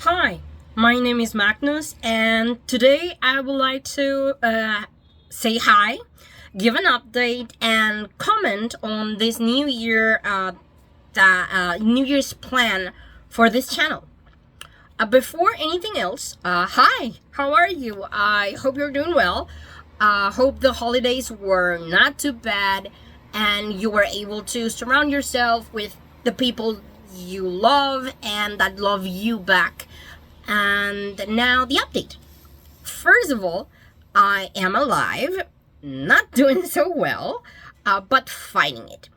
Hi, my name is Magnus, and today I would like to say hi, give an update, and comment on this New Year's plan for this channel. Before anything else, hi, how are you? I hope you're doing well. Hope the holidays were not too bad, and you were able to surround yourself with the people you love and that love you back. And now the update. First of all, I am alive, not doing so well, but fighting it.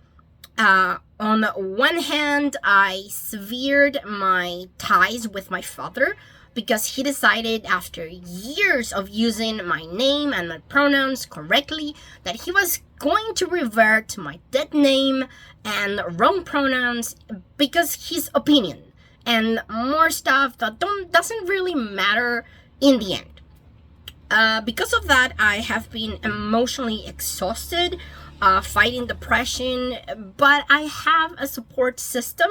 On one hand, I severed my ties with my father because he decided after years of using my name and my pronouns correctly that he was going to revert to my dead name and wrong pronouns because his opinion and more stuff that doesn't really matter in the end. Because of that, I have been emotionally exhausted, fighting depression, but I have a support system.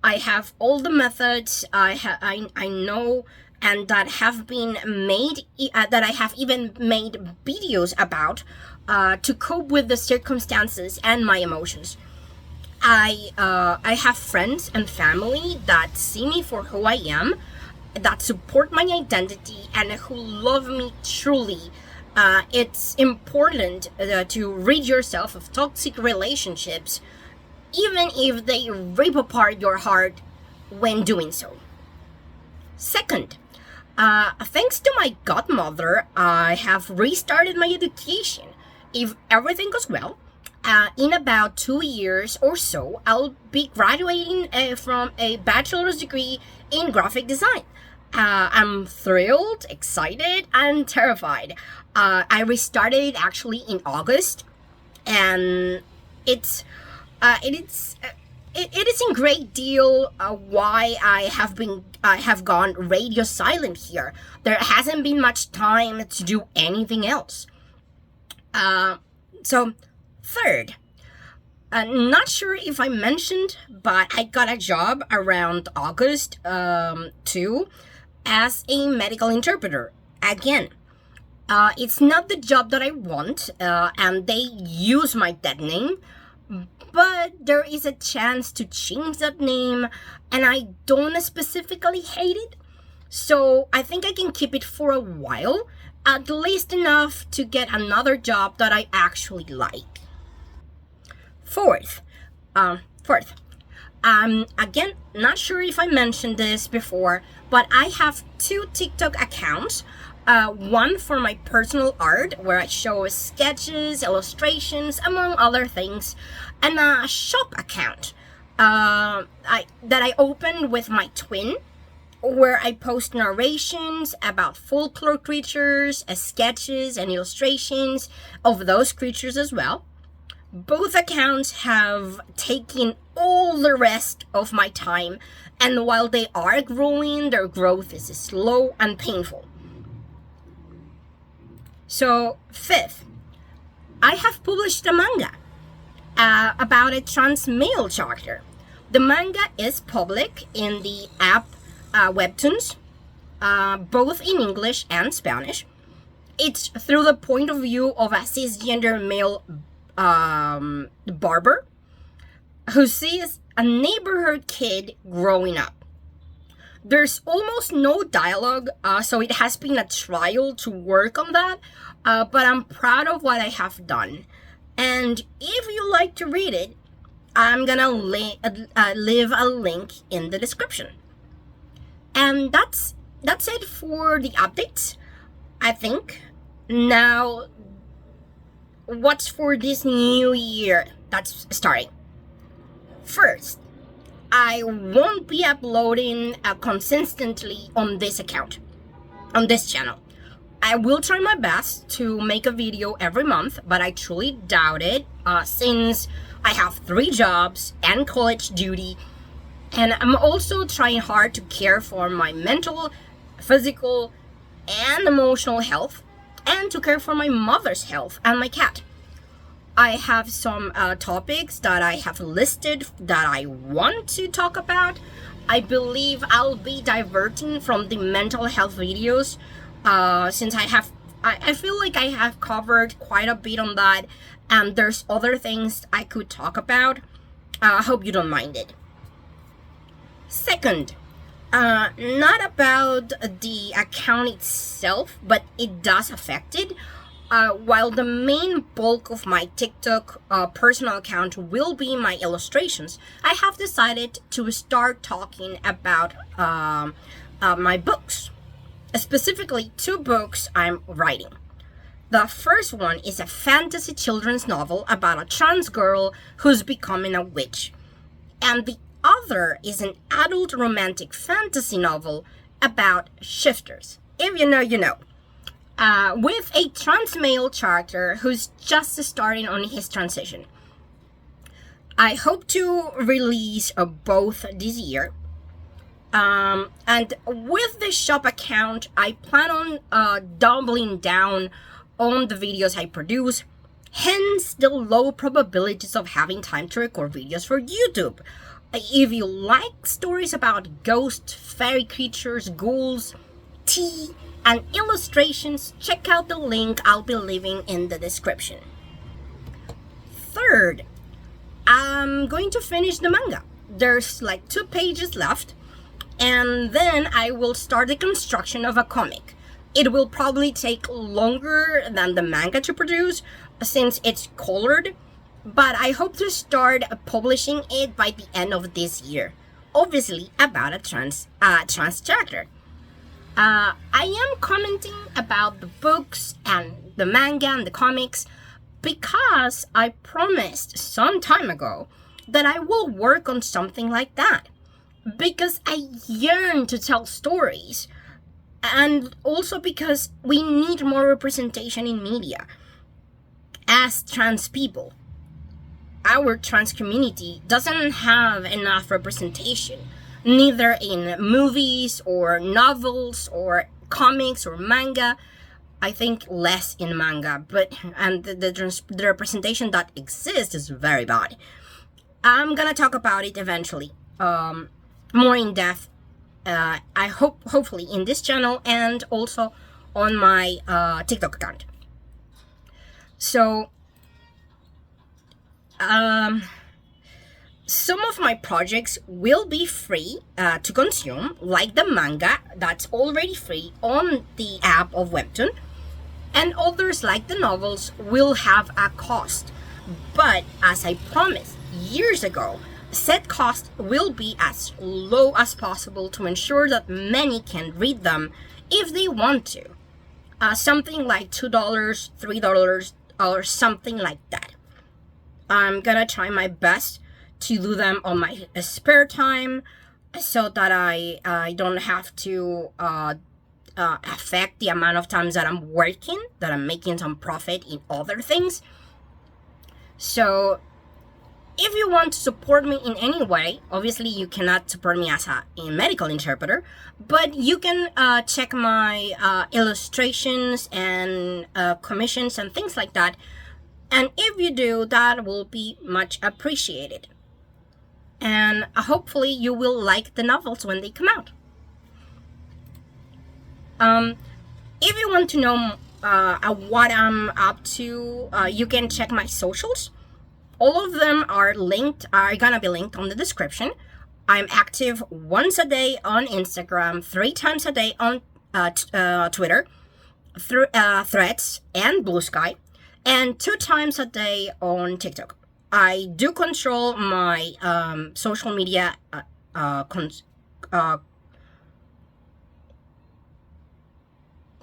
I have all the methods I know and that have been made, that I have even made videos about to cope with the circumstances and my emotions. I have friends and family that see me for who I am, that support my identity, and who love me truly. It's important to rid yourself of toxic relationships, even if they rip apart your heart when doing so. Second, thanks to my godmother, I have restarted my education. If everything goes well, in about 2 years or so, I'll be graduating from a bachelor's degree in graphic design. I'm thrilled, excited, and terrified. I restarted it actually in August, and it is in great deal why I have gone radio silent here. There hasn't been much time to do anything else. So third, not sure if I mentioned, but I got a job around August too as a medical interpreter again. It's not the job that I want, and they use my dead name, but there is a chance to change that name, and I don't specifically hate it, so I think I can keep it for a while, at least enough to get another job that I actually like. Fourth, again, not sure if I mentioned this before, but I have 2 TikTok accounts. One for my personal art, where I show sketches, illustrations, among other things, and a shop account that I opened with my twin, where I post narrations about folklore creatures, sketches, and illustrations of those creatures as well. Both accounts have taken all the rest of my time, and while they are growing, their growth is slow and painful. So, fifth, I have published a manga about a trans male character. The manga is public in the app Webtoons, both in English and Spanish. It's through the point of view of a cisgender male barber who sees a neighborhood kid growing up. There's almost no dialogue, so it has been a trial to work on that, but I'm proud of what I have done. And if you like to read it, I'm gonna leave a link in the description. And that's it for the updates, I think. Now, what's for this new year that's starting? First, I won't be uploading consistently on this account, on this channel. I will try my best to make a video every month, but I truly doubt it since I have 3 jobs and college duty, and I'm also trying hard to care for my mental, physical, and emotional health, and to care for my mother's health and my cat. I have some topics that I have listed that I want to talk about, I believe I'll be diverting from the mental health videos, since I feel like I have covered quite a bit on that, and there's other things I could talk about. I hope you don't mind it. Second, not about the account itself, but it does affect it. While the main bulk of my TikTok personal account will be my illustrations, I have decided to start talking about my books. Specifically, 2 books I'm writing. The first one is a fantasy children's novel about a trans girl who's becoming a witch. And the other is an adult romantic fantasy novel about shifters. If you know, you know. With a trans male character who's just starting on his transition. I hope to release both this year. And with the shop account, I plan on doubling down on the videos I produce, hence the low probabilities of having time to record videos for YouTube. If you like stories about ghosts, fairy creatures, ghouls, tea, and illustrations, check out the link I'll be leaving in the description. Third, I'm going to finish the manga. There's like 2 pages left, and then I will start the construction of a comic. It will probably take longer than the manga to produce since it's colored, but I hope to start publishing it by the end of this year. Obviously about a trans character. I am commenting about the books and the manga and the comics because I promised some time ago that I will work on something like that. Because I yearn to tell stories, and also because we need more representation in media. As trans people, our trans community doesn't have enough representation, neither in movies or novels or comics or manga. I think less in manga, and the representation that exists is very bad. I'm gonna talk about it eventually, more in depth. I hopefully in this channel and also on my TikTok account. So, some of my projects will be free to consume, like the manga that's already free on the app of Webtoon, and others like the novels will have a cost. But as I promised years ago, said cost will be as low as possible to ensure that many can read them if they want to. Something like $2, $3, or something like that. I'm gonna try my best to do them on my spare time so that I don't have to affect the amount of times that I'm working, that I'm making some profit in other things. So if you want to support me in any way, obviously you cannot support me as a medical interpreter, but you can check my illustrations and commissions and things like that. And if you do, that will be much appreciated. And hopefully you will like the novels when they come out. If you want to know what I'm up to, you can check my socials. All of them are gonna be linked on the description. I'm active once a day on Instagram, 3 times a day on Twitter, Threads and Blue Sky, and 2 times a day on TikTok. I do control my social media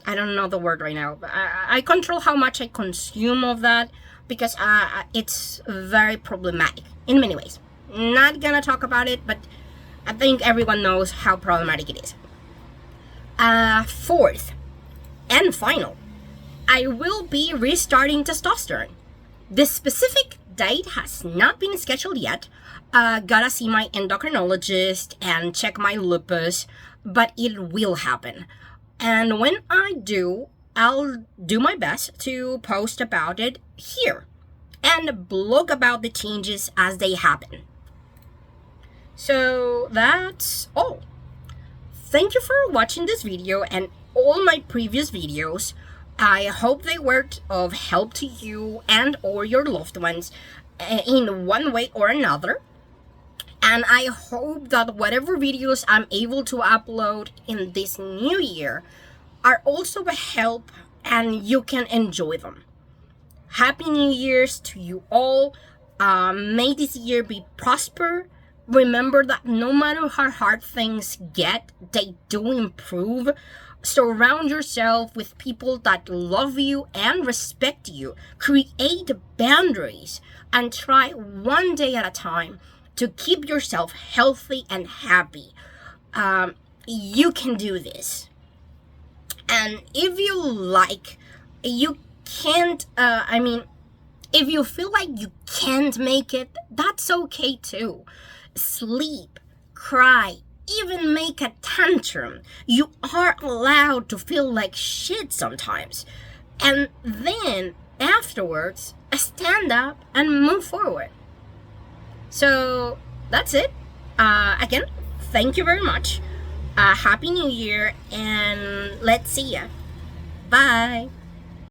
I don't know the word right now, but I control how much I consume of that, because it's very problematic in many ways. Not gonna talk about it, but I think everyone knows how problematic it is. Fourth and final, I will be restarting testosterone. The specific date has not been scheduled yet. Gotta see my endocrinologist and check my lupus, but it will happen. And when I do, I'll do my best to post about it here and blog about the changes as they happen. So that's all. Thank you for watching this video and all my previous videos. I hope they were of help to you and or your loved ones in one way or another. And I hope that whatever videos I'm able to upload in this new year are also a help and you can enjoy them. Happy New Year's to you all. May this year be prosper. Remember that no matter how hard things get, they do improve. Surround yourself with people that love you and respect you. Create boundaries and try one day at a time to keep yourself healthy and happy. You can do this. And if you like, you can't, if you feel like you can't make it, that's okay too. Sleep, cry, even make a tantrum. You are allowed to feel like shit sometimes. And then afterwards, stand up and move forward. So that's it. Again, thank you very much. Happy New Year, and let's see ya. Bye.